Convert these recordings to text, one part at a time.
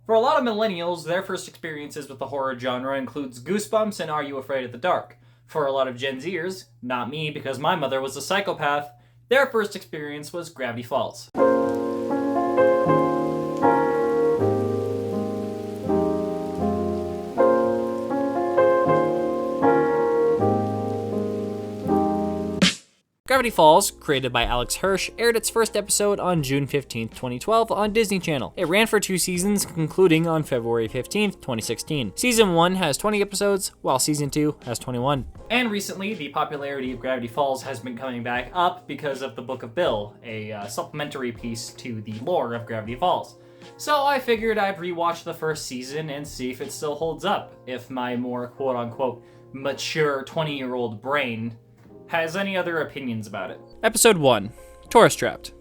For a lot of millennials, their first experiences with the horror genre includes Goosebumps and Are You Afraid of the Dark? For a lot of Gen Zers, not me because my mother was a psychopath, their first experience was Gravity Falls. Gravity Falls, created by Alex Hirsch, aired its first episode on June 15, 2012 on Disney Channel. It ran for 2 seasons, concluding on February 15, 2016. Season 1 has 20 episodes, while Season 2 has 21. And recently, the popularity of Gravity Falls has been coming back up because of the Book of Bill, a supplementary piece to the lore of Gravity Falls. So I figured I'd rewatch the first season and see if it still holds up, if my more quote-unquote mature 20-year-old brain has any other opinions about it. Episode 1, Tourist Trapped.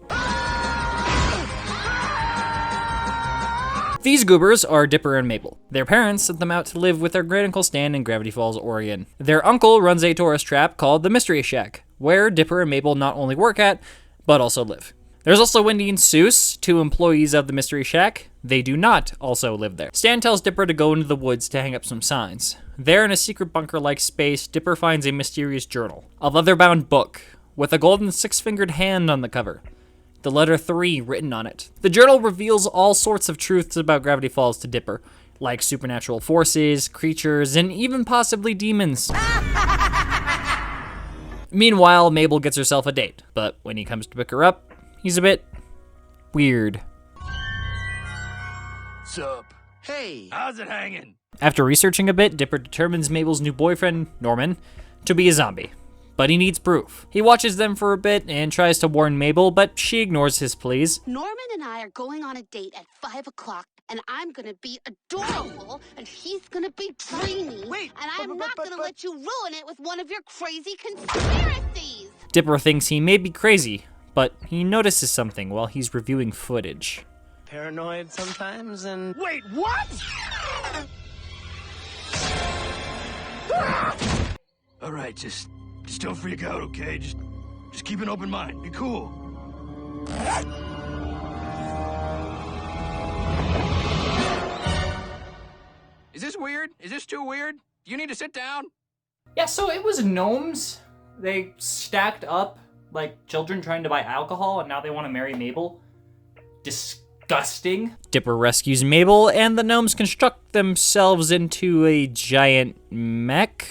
These goobers are Dipper and Mabel. Their parents sent them out to live with their great uncle Stan in Gravity Falls, Oregon. Their uncle runs a tourist trap called the Mystery Shack, where Dipper and Mabel not only work at, but also live. There's also Wendy and Seuss, 2 employees of the Mystery Shack. They do not also live there. Stan tells Dipper to go into the woods to hang up some signs. There in a secret bunker-like space, Dipper finds a mysterious journal. A leather-bound book, with a golden 6-fingered hand on the cover. The letter 3 written on it. The journal reveals all sorts of truths about Gravity Falls to Dipper, like supernatural forces, creatures, and even possibly demons. Meanwhile, Mabel gets herself a date, but when he comes to pick her up, he's a bit weird. Sup? Hey, how's it hanging? After researching a bit, Dipper determines Mabel's new boyfriend, Norman, to be a zombie. But he needs proof. He watches them for a bit and tries to warn Mabel, but she ignores his pleas. Norman and I are going on a date at 5 o'clock, and I'm gonna be adorable, and he's gonna be dreamy. Wait, and I'm not gonna let you ruin it with one of your crazy conspiracies. Dipper thinks he may be crazy, but he notices something while he's reviewing footage. Paranoid sometimes and... Wait, what? All right, just don't freak out, okay? Just keep an open mind. Be cool. Is this weird? Is this too weird? Do you need to sit down? Yeah, so it was gnomes. They stacked up like children trying to buy alcohol, and now they want to marry Mabel. Disgusting. Dipper rescues Mabel, and the gnomes construct themselves into a giant mech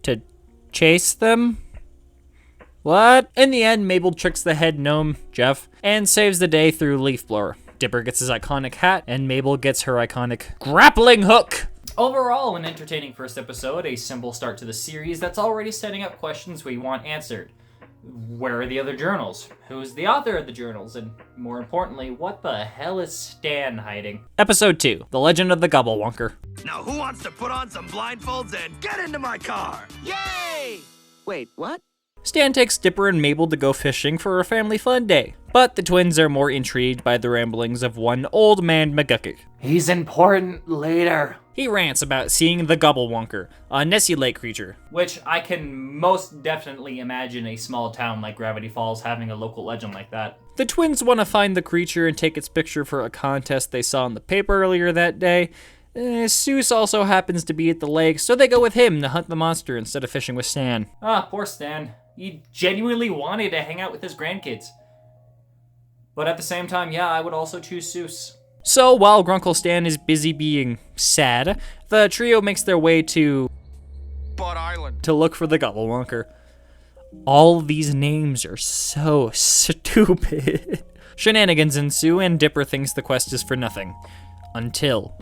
to chase them. What? In the end, Mabel tricks the head gnome, Jeff, and saves the day through leaf blower. Dipper gets his iconic hat, and Mabel gets her iconic grappling hook. Overall, an entertaining first episode, a simple start to the series that's already setting up questions we want answered. Where are the other journals? Who's the author of the journals? And more importantly, what the hell is Stan hiding? Episode 2, The Legend of the Gobblewonker. Now who wants to put on some blindfolds and get into my car? Yay! Wait, what? Stan takes Dipper and Mabel to go fishing for a family fun day, but the twins are more intrigued by the ramblings of one old man McGucket. He's important later. He rants about seeing the Gobblewonker, a Nessie Lake creature, which I can most definitely imagine a small town like Gravity Falls having a local legend like that. The twins want to find the creature and take its picture for a contest they saw in the paper earlier that day. Seuss also happens to be at the lake, so they go with him to hunt the monster instead of fishing with Stan. Ah, poor Stan. He genuinely wanted to hang out with his grandkids. But at the same time, yeah, I would also choose Seuss. So while Grunkle Stan is busy being sad, the trio makes their way to Bud Island to look for the Gobblewonker. All these names are so stupid. Shenanigans ensue, and Dipper thinks the quest is for nothing. Until...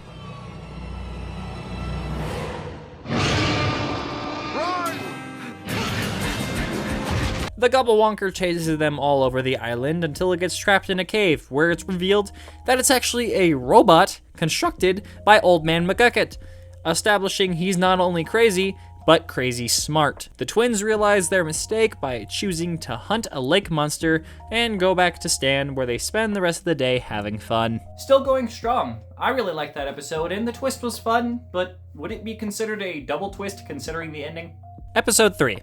The Gobblewonker chases them all over the island until it gets trapped in a cave, where it's revealed that it's actually a robot constructed by Old Man McGucket, establishing he's not only crazy, but crazy smart. The twins realize their mistake by choosing to hunt a lake monster and go back to Stan, where they spend the rest of the day having fun. Still going strong. I really liked that episode, and the twist was fun, but would it be considered a double twist considering the ending? Episode 3.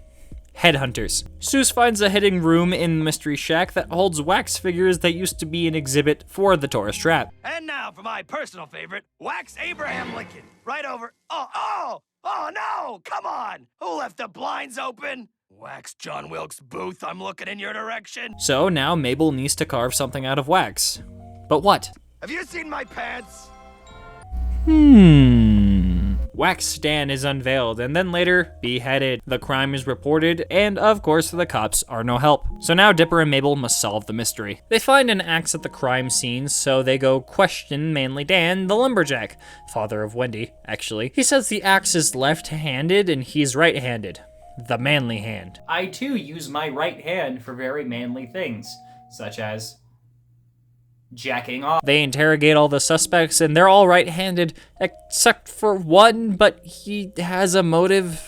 Headhunters. Seuss finds a hidden room in the Mystery Shack that holds wax figures that used to be an exhibit for the tourist trap. And now for my personal favorite, Wax Abraham Lincoln. Right over. Oh no! Come on! Who left the blinds open? Wax John Wilkes Booth, I'm looking in your direction. So now Mabel needs to carve something out of wax. But what? Have you seen my pants? Wax Stan is unveiled and then later beheaded. The crime is reported, and of course the cops are no help. So now Dipper and Mabel must solve the mystery. They find an axe at the crime scene, so they go question Manly Dan, the lumberjack, father of Wendy, actually. He says the axe is left-handed and he's right-handed. The manly hand. I too use my right hand for very manly things, such as jacking off. They interrogate all the suspects and they're all right-handed except for one, but he has a motive.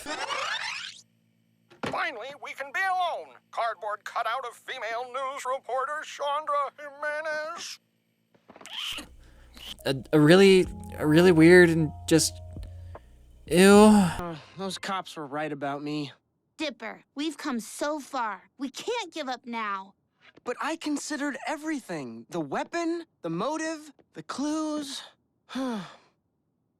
Finally, we can be alone. Cardboard cutout of female news reporter Chandra Jimenez. A really weird and just ew. Those cops were right about me. Dipper, we've come so far. We can't give up now. But I considered everything. The weapon, the motive, the clues.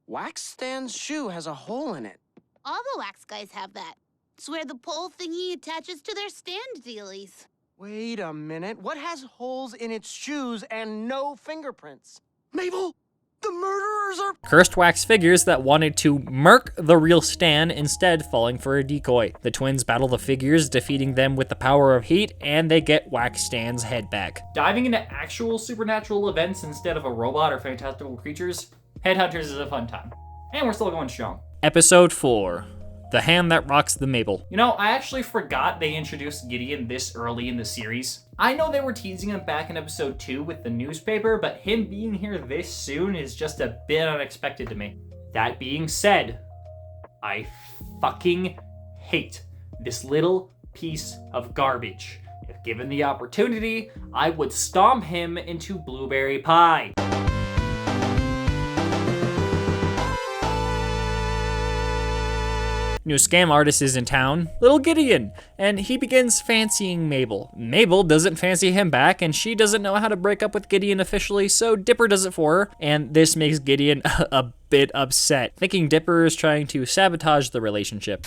Wax Stan's shoe has a hole in it. All the wax guys have that. It's where the pole thingy attaches to their stand dealies. Wait a minute. What has holes in its shoes and no fingerprints? Mabel, the murderers are... Cursed wax figures that wanted to murk the real Stan, instead falling for a decoy. The twins battle the figures, defeating them with the power of heat, and they get Wax Stan's head back. Diving into actual supernatural events instead of a robot or fantastical creatures, Headhunters is a fun time. And we're still going strong. Episode 4. The Hand That Rocks the Mabel. You know, I actually forgot they introduced Gideon this early in the series. I know they were teasing him back in episode 2 with the newspaper, but him being here this soon is just a bit unexpected to me. That being said, I fucking hate this little piece of garbage. If given the opportunity, I would stomp him into blueberry pie. New scam artist is in town, Little Gideon, and he begins fancying Mabel. Mabel doesn't fancy him back, and she doesn't know how to break up with Gideon officially, so Dipper does it for her, and this makes Gideon a bit upset, thinking Dipper is trying to sabotage the relationship.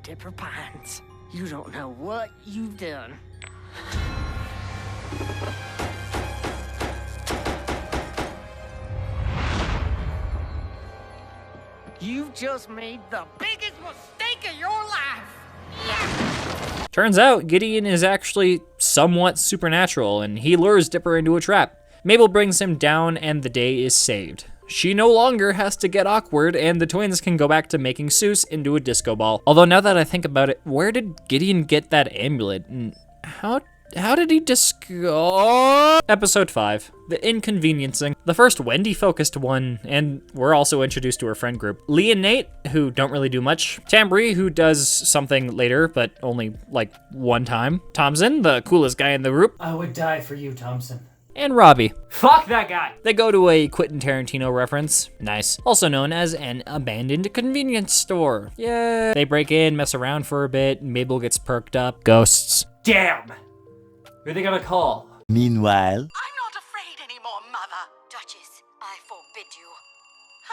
Dipper Pines, you don't know what you've done. You've just made the biggest mistake of your life. Yeah. Turns out Gideon is actually somewhat supernatural, and he lures Dipper into a trap. Mabel brings him down, and the day is saved. She no longer has to get awkward, and the twins can go back to making Seuss into a disco ball. Although now that I think about it, where did Gideon get that amulet? And how did he disco? Episode 5, The Inconveniencing. The first Wendy-focused one, and we're also introduced to her friend group. Lee and Nate, who don't really do much. Tambry, who does something later, but only, like, one time. Thompson, the coolest guy in the group. I would die for you, Thompson. And Robbie. Fuck that guy! They go to a Quentin Tarantino reference. Nice. Also known as an abandoned convenience store. Yeah. They break in, mess around for a bit, Mabel gets perked up. Ghosts. Damn! Who are they gonna call? Meanwhile, I'm not afraid anymore, Mother. Duchess, I forbid you.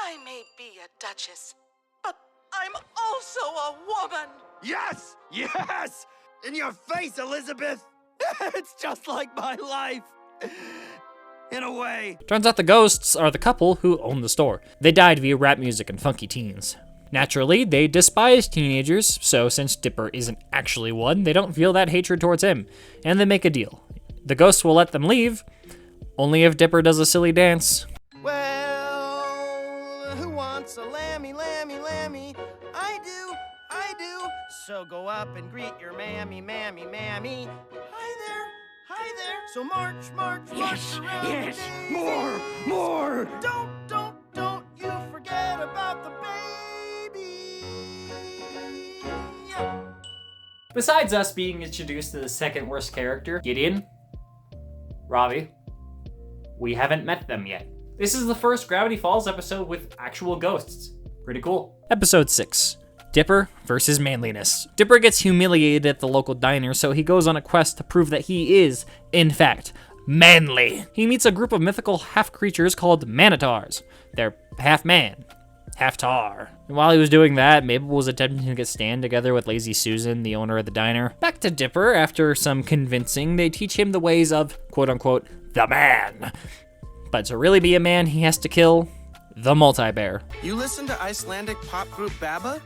I may be a duchess, but I'm also a woman. Yes! Yes! In your face, Elizabeth! It's just like my life. In a way. Turns out the ghosts are the couple who own the store. They died via rap music and funky teens. Naturally, they despise teenagers, so since Dipper isn't actually one, they don't feel that hatred towards him, and they make a deal. The ghosts will let them leave, only if Dipper does a silly dance. Well, who wants a lammy, lammy, lammy? I do. So go up and greet your mammy, mammy, mammy. Hi there. So march around the daisy. More! Don't you forget about the baby. Yeah. Besides us being introduced to the second worst character, Gideon, Robbie, we haven't met them yet. This is the first Gravity Falls episode with actual ghosts. Pretty cool. Episode 6. Dipper versus Manliness. Dipper gets humiliated at the local diner, so he goes on a quest to prove that he is, in fact, manly. He meets a group of mythical half-creatures called Manitars. They're half man, half tar. And while he was doing that, Mabel was attempting to get Stan together with Lazy Susan, the owner of the diner. Back to Dipper, after some convincing, they teach him the ways of, quote-unquote, the man. But to really be a man, he has to kill the multi-bear. You listen to Icelandic pop group Baba?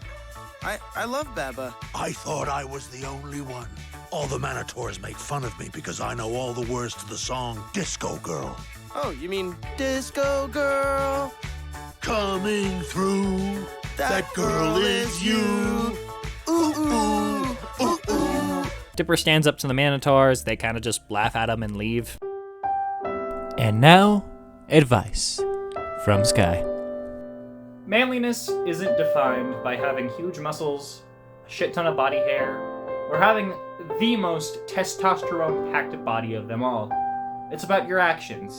I love Baba. I thought I was the only one. All the Manitors make fun of me because I know all the words to the song Disco Girl. Oh, you mean Disco Girl? Coming through, that girl is you. Ooh, ooh, ooh, ooh. Dipper stands up to the Manitars, they kind of just laugh at him and leave. And now, advice from Sky. Manliness isn't defined by having huge muscles, a shit ton of body hair, or having the most testosterone-packed body of them all. It's about your actions,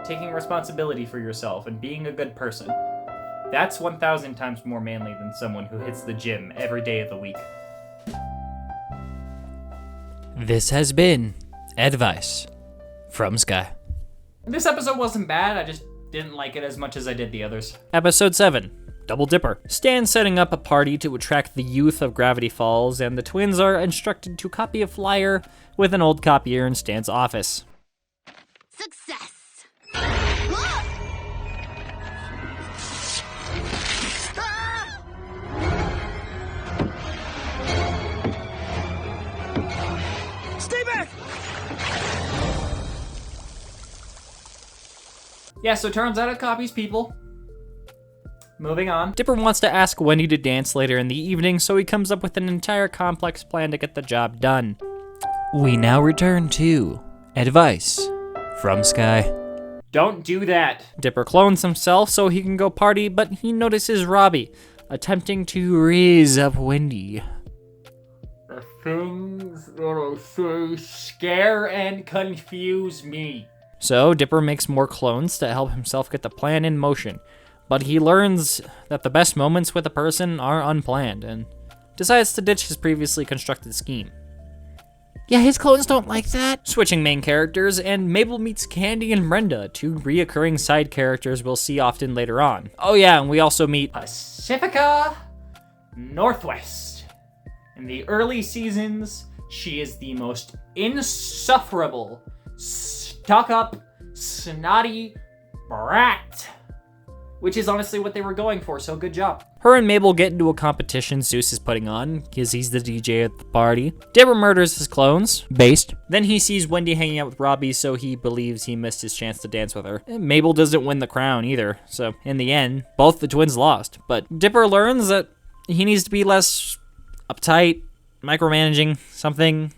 taking responsibility for yourself, and being a good person. That's 1,000 times more manly than someone who hits the gym every day of the week. This has been advice from Sky. This episode wasn't bad, I just didn't like it as much as I did the others. Episode 7, Double Dipper. Stan's setting up a party to attract the youth of Gravity Falls, and the twins are instructed to copy a flyer with an old copier in Stan's office. Success! Look! Stay back! Yeah, so it turns out it copies people. Moving on. Dipper wants to ask Wendy to dance later in the evening, so he comes up with an entire complex plan to get the job done. We now return to advice from Sky. Don't do that. Dipper clones himself so he can go party, but he notices Robbie attempting to raise up Wendy. The things that I say scare and confuse me. So Dipper makes more clones to help himself get the plan in motion, but he learns that the best moments with a person are unplanned and decides to ditch his previously constructed scheme. Yeah, his clones don't like that. Switching main characters, and Mabel meets Candy and Brenda, two reoccurring side characters we'll see often later on. Oh yeah, and we also meet Pacifica Northwest. In the early seasons, she is the most insufferable, stuck-up, snotty brat. Which is honestly what they were going for, so good job. Her and Mabel get into a competition Zeus is putting on, because he's the DJ at the party. Dipper murders his clones, based. Then he sees Wendy hanging out with Robbie, so he believes he missed his chance to dance with her. And Mabel doesn't win the crown either, so in the end, both the twins lost. But Dipper learns that he needs to be less uptight, micromanaging, something.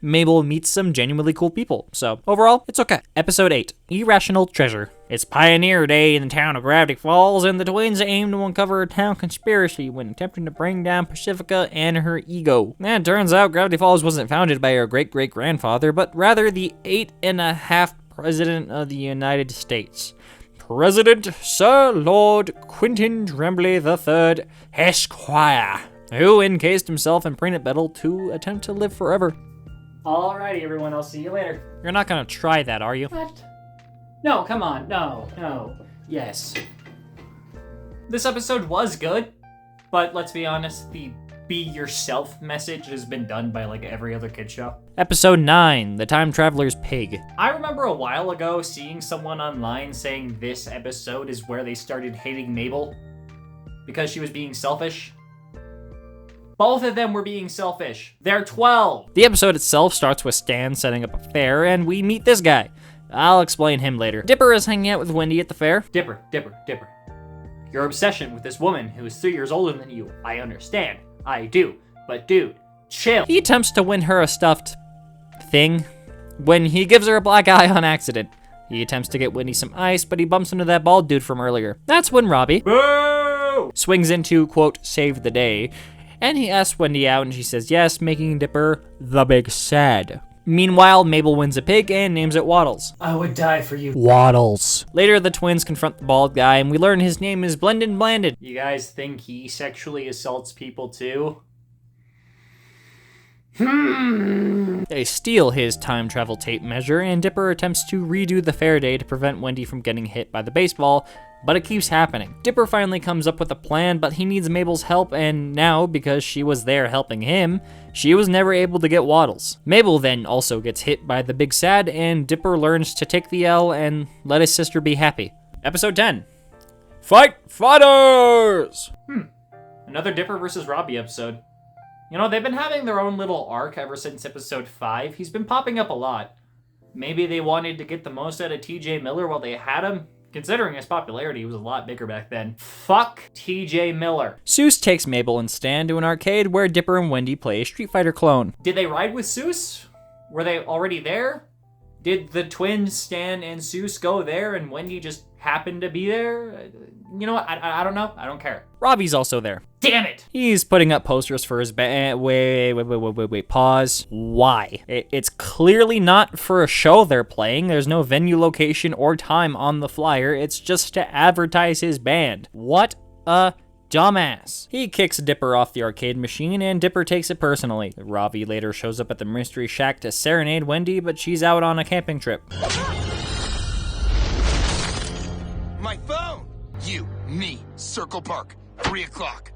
Mabel meets some genuinely cool people, so overall, it's okay. Episode 8, Irrational Treasure. It's Pioneer Day in the town of Gravity Falls, and the twins aim to uncover a town conspiracy when attempting to bring down Pacifica and her ego. And it turns out Gravity Falls wasn't founded by her great-great-grandfather, but rather the 8.5th President of the United States. President Sir Lord Quentin Tremblay III, Esquire, who encased himself in peanut metal to attempt to live forever. Alrighty, everyone, I'll see you later. You're not gonna try that, are you? What? No, come on, no. Yes. This episode was good, but let's be honest, the be yourself message has been done by like every other kid show. Episode 9, The Time Traveler's Pig. I remember a while ago seeing someone online saying this episode is where they started hating Mabel because she was being selfish. Both of them were being selfish. They're 12. The episode itself starts with Stan setting up a fair, and we meet this guy. I'll explain him later. Dipper is hanging out with Wendy at the fair. Dipper. Your obsession with this woman who is 3 years older than you, I understand. I do. But dude, chill. He attempts to win her a stuffed thing when he gives her a black eye on accident. He attempts to get Wendy some ice, but he bumps into that bald dude from earlier. That's when Robbie swings into, quote, save the day. And he asks Wendy out, and she says yes, making Dipper the big sad. Meanwhile, Mabel wins a pig and names it Waddles. I would die for you. Waddles. Later, the twins confront the bald guy, and we learn his name is Blended Blanded. You guys think he sexually assaults people too? They steal his time travel tape measure, and Dipper attempts to redo the Faraday to prevent Wendy from getting hit by the baseball, but it keeps happening. Dipper finally comes up with a plan, but he needs Mabel's help, and now, because she was there helping him, she was never able to get Waddles. Mabel then also gets hit by the Big Sad, and Dipper learns to take the L and let his sister be happy. Episode 10. Fight Fighters! Another Dipper versus Robbie episode. You know, they've been having their own little arc ever since episode 5. He's been popping up a lot. Maybe they wanted to get the most out of TJ Miller while they had him. Considering his popularity, he was a lot bigger back then. Fuck TJ Miller. Seuss takes Mabel and Stan to an arcade where Dipper and Wendy play a Street Fighter clone. Did they ride with Seuss? Were they already there? Did the twins, Stan and Seuss, go there and Wendy just happened to be there? You know what? I don't know. I don't care. Robbie's also there. Damn it! He's putting up posters for his band. Wait, pause. Why? It's clearly not for a show they're playing. There's no venue, location, or time on the flyer. It's just to advertise his band. What a dumbass. He kicks Dipper off the arcade machine, and Dipper takes it personally. Robbie later shows up at the Mystery Shack to serenade Wendy, but she's out on a camping trip. My phone! You, me, Circle Park, 3 o'clock.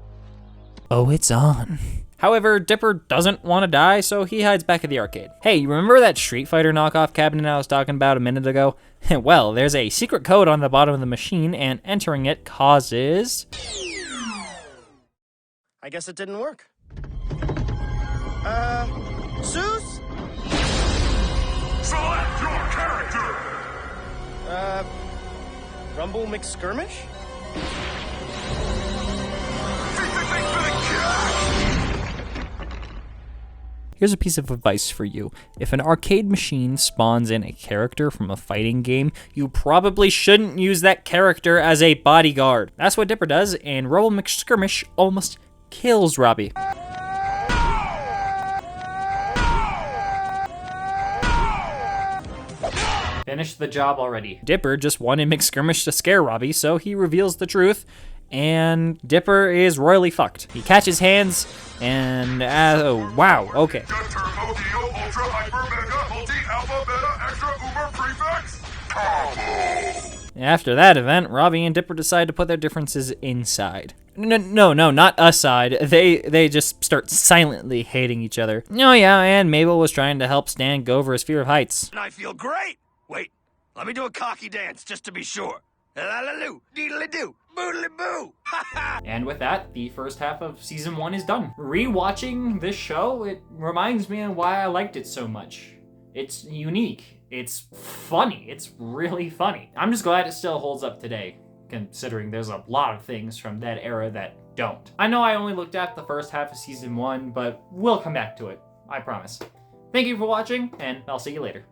Oh, it's on. However, Dipper doesn't want to die, so he hides back at the arcade. Hey, you remember that Street Fighter knockoff cabinet I was talking about a minute ago? Well, there's a secret code on the bottom of the machine, and entering it causes... I guess it didn't work. Seuss? Select your character! Rumble McSkirmish? Here's a piece of advice for you. If an arcade machine spawns in a character from a fighting game, you probably shouldn't use that character as a bodyguard. That's what Dipper does, and Rumble McSkirmish almost kills Robbie. Finish the job already. Dipper just wanted McSkirmish to scare Robbie, so he reveals the truth, and Dipper is royally fucked. He catches hands, and oh, wow, okay. Turbo, Dio, Ultra, Hyper, Mega, Multi, Alpha, Beta, Extra, Uber, Prefix, Combo. After that event, Robbie and Dipper decide to put their differences inside. No, not aside. They just start silently hating each other. Oh yeah, and Mabel was trying to help Stan go over his fear of heights. And I feel great. Wait, let me do a cocky dance just to be sure. La-la-loo, deedly-doo, boodly-boo. And with that, the first half of season 1 is done. Rewatching this show, it reminds me of why I liked it so much. It's unique. It's funny. It's really funny. I'm just glad it still holds up today, considering there's a lot of things from that era that don't. I know I only looked at the first half of season 1, but we'll come back to it. I promise. Thank you for watching, and I'll see you later.